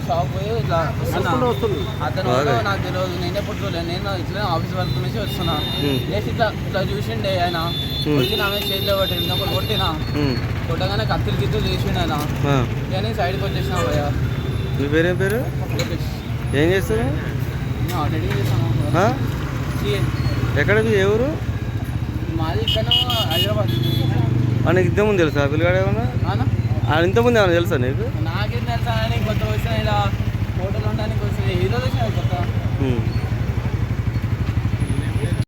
Shop పోయి ఇట్లా అతను నాకు తెలియదు, నేనే పుట్టుకోలేదు, నేను ఇట్లా ఆఫీస్ వర్క్ నుంచి వస్తున్నా. లేచి ఇట్లా చూసిండే ఆయన వచ్చి నా మీద చేతిలో కొట్టింది, కొట్టినా కొట్టగానే కత్తులు గిత్తులు చేసిండు ఆయన. నేను సైడ్కి వచ్చేసిన భయ్యా. మీ పేరేం పేరు? ఏం చేస్తారు? ఆల్రెడీ చేస్తాను. ఎక్కడ ఏ ఊరు? మాది ఇక్కడ హైదరాబాద్. నీకు ఇంతకుముందు తెలుసా పిల్లగాడు ఏమన్నా? ఇంతకుముందు ఏమన్నా తెలుసా నీకు? నాకేం తెలుసా, కొత్త వచ్చిన ఇలా హోటల్ ఉండడానికి వచ్చిన ఈరోజు వచ్చిన కొత్త.